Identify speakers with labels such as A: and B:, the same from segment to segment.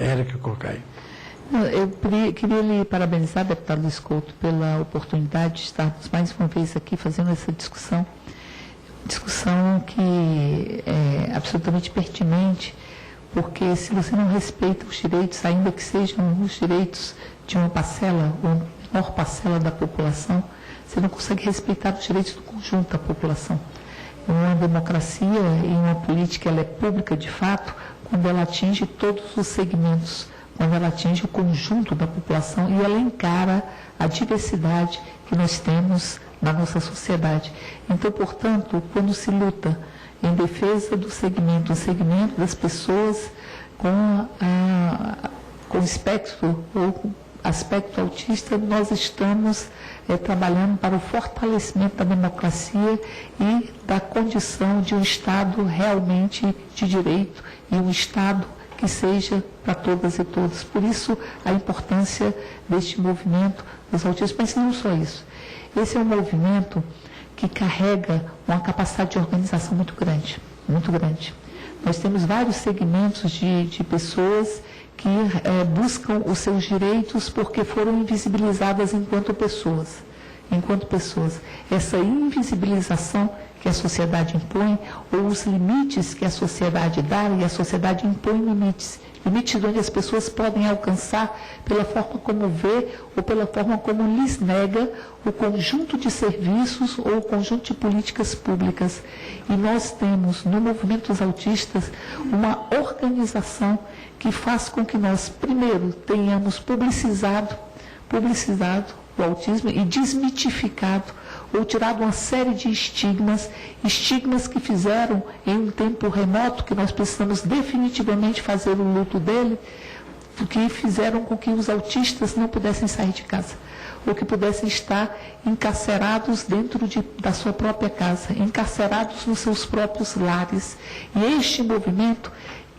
A: Érica Cocai.
B: Eu queria lhe parabenizar, deputado Luiz Couto, pela oportunidade de estarmos mais uma vez aqui fazendo essa discussão que é absolutamente pertinente, porque se você não respeita os direitos, ainda que sejam os direitos de uma parcela, ou menor parcela da população, você não consegue respeitar os direitos do conjunto da população. Uma democracia e uma política, ela é pública de fato quando ela atinge todos os segmentos, quando ela atinge o conjunto da população e ela encara a diversidade que nós temos na nossa sociedade. Então, portanto, quando se luta em defesa do segmento, o segmento das pessoas com espectro ou aspecto autista, nós estamos trabalhando para o fortalecimento da democracia e da condição de um Estado realmente de direito e um Estado que seja para todas e todos. Por isso, a importância deste movimento dos autistas. Mas não só isso. Esse é um movimento que carrega uma capacidade de organização muito grande, muito grande. Nós temos vários segmentos de pessoas que buscam os seus direitos porque foram invisibilizadas enquanto pessoas. Essa invisibilização que a sociedade impõe, ou os limites que a sociedade dá, e a sociedade impõe limites onde as pessoas podem alcançar pela forma como vê ou pela forma como lhes nega o conjunto de serviços ou o conjunto de políticas públicas. E nós temos, no Movimento dos Autistas, uma organização que faz com que nós, primeiro, tenhamos publicizado o autismo e desmitificado ou tirado uma série de estigmas que fizeram em um tempo remoto, que nós precisamos definitivamente fazer o luto dele, que fizeram com que os autistas não pudessem sair de casa, ou que pudessem estar encarcerados dentro da sua própria casa, encarcerados nos seus próprios lares. E este movimento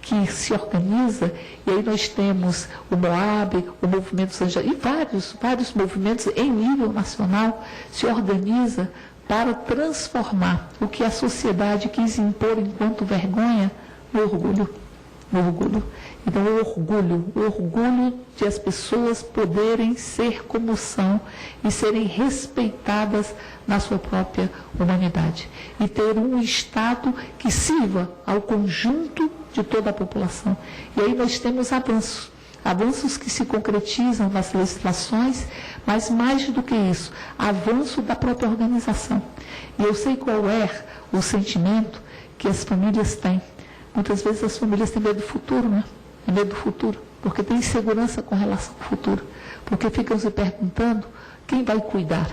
B: que se organiza, e aí nós temos o MOAB, o Movimento Sanja, e vários movimentos em nível nacional, se organiza para transformar o que a sociedade quis impor enquanto vergonha no orgulho. Então, o orgulho de as pessoas poderem ser como são e serem respeitadas na sua própria humanidade. E ter um Estado que sirva ao conjunto de toda a população. E aí nós temos avanços que se concretizam nas legislações, mas mais do que isso, avanço da própria organização. E eu sei qual é o sentimento que as famílias têm. Muitas vezes as famílias têm medo do futuro, né? Tem medo do futuro, porque tem insegurança com relação ao futuro. Porque ficam se perguntando quem vai cuidar,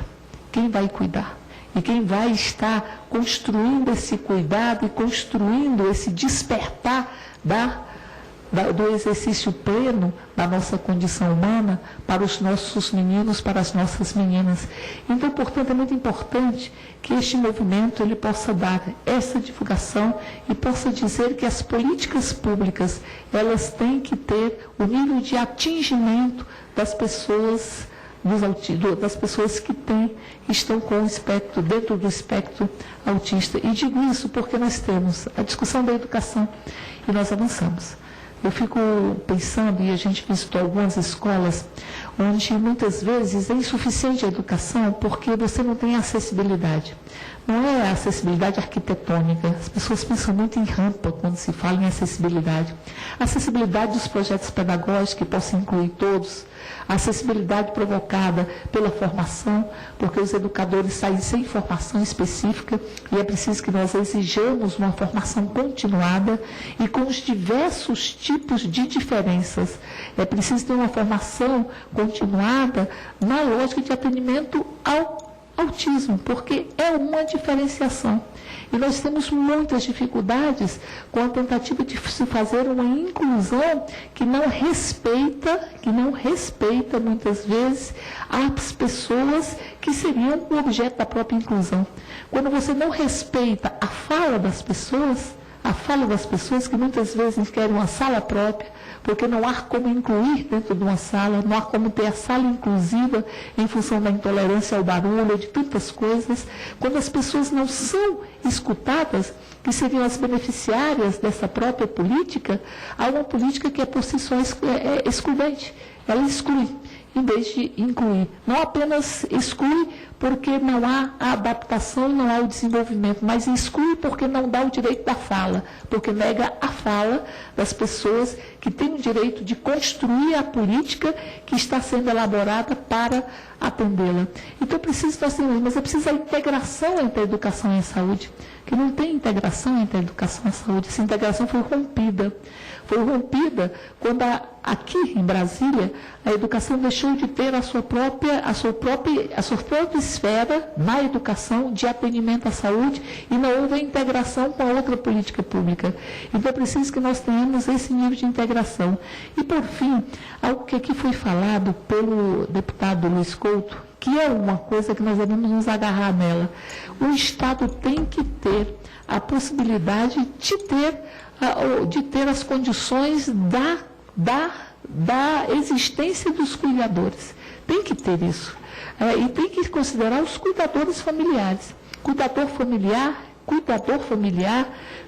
B: e quem vai estar construindo esse cuidado e construindo esse despertar do exercício pleno da nossa condição humana para os nossos meninos, para as nossas meninas. Então, portanto, é muito importante que este movimento ele possa dar essa divulgação e possa dizer que as políticas públicas, elas têm que ter o nível de atingimento das pessoas que estão com o espectro, dentro do espectro autista. E digo isso porque nós temos a discussão da educação e nós avançamos. Eu fico pensando, e a gente visitou algumas escolas, onde muitas vezes é insuficiente a educação porque você não tem acessibilidade. Não é a acessibilidade arquitetônica. As pessoas pensam muito em rampa quando se fala em acessibilidade. A acessibilidade dos projetos pedagógicos que possam incluir todos. A acessibilidade provocada pela formação, porque os educadores saem sem formação específica e é preciso que nós exijamos uma formação continuada e com os diversos tipos de diferenças. É preciso ter uma formação continuada na lógica de atendimento ao autismo, porque é uma diferenciação. E nós temos muitas dificuldades com a tentativa de se fazer uma inclusão que não respeita muitas vezes as pessoas que seriam o objeto da própria inclusão. Quando você não respeita a fala das pessoas que muitas vezes querem uma sala própria, porque não há como incluir dentro de uma sala, não há como ter a sala inclusiva em função da intolerância ao barulho, de tantas coisas. Quando as pessoas não são escutadas, que seriam as beneficiárias dessa própria política, há uma política que é por si só excludente. Ela exclui, em vez de incluir. Não apenas exclui porque não há a adaptação, não há o desenvolvimento, mas exclui porque não dá o direito da fala, porque nega a fala das pessoas que têm o direito de construir a política que está sendo elaborada para atendê-la. Então, mas é preciso a integração entre a educação e a saúde, que não tem integração entre a educação e a saúde. Essa integração foi rompida. Foi rompida quando aqui em Brasília a educação deixou de ter a sua própria esfera na educação de atendimento à saúde e não houve a integração com a outra política pública. Então é preciso que nós tenhamos esse nível de integração. E por fim, algo que aqui foi falado pelo deputado Luiz Couto, que é uma coisa que nós devemos nos agarrar nela. O Estado tem que ter a possibilidade de ter as condições da existência dos cuidadores. Tem que ter isso. E tem que considerar os cuidadores familiares. Cuidador familiar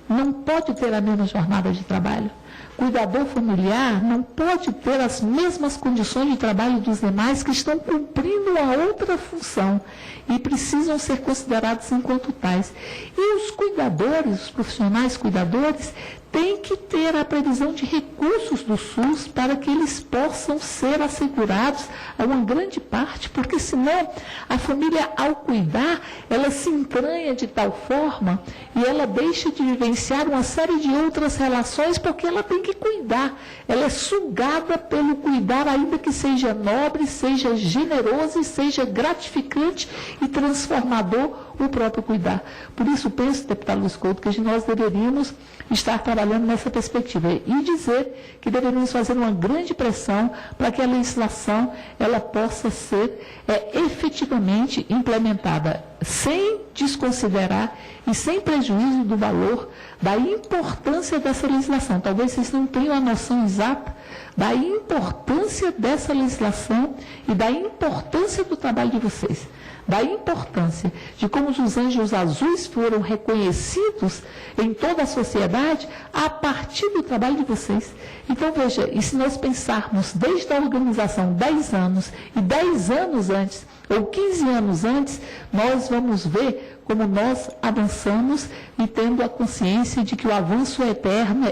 B: não pode ter a mesma jornada de trabalho. Cuidador familiar não pode ter as mesmas condições de trabalho dos demais que estão cumprindo a outra função e precisam ser considerados enquanto tais. E os cuidadores, os profissionais cuidadores, têm que ter a previsão de recursos do SUS para que eles possam ser assegurados a uma grande parte, porque senão a família, ao cuidar, ela se entranha de tal forma e ela deixa de vivenciar uma série de outras relações porque ela tem que cuidar. Ela é sugada pelo cuidar, ainda que seja nobre, seja generoso e seja gratificante e transformador o próprio cuidar. Por isso, penso, deputado Luiz Couto, que nós deveríamos estar trabalhando nessa perspectiva e dizer que deveríamos fazer uma grande pressão para que a legislação ela possa ser efetivamente implementada, sem desconsiderar e sem prejuízo do valor, da importância dessa legislação. Talvez vocês não tenham a noção exata da importância dessa legislação e da importância do trabalho de vocês. Da importância de como os anjos azuis foram reconhecidos em toda a sociedade a partir do trabalho de vocês. Então, veja, e se nós pensarmos desde a organização 10 anos e 10 anos antes, ou 15 anos antes, nós vamos ver como nós avançamos e tendo a consciência de que o avanço é eterno,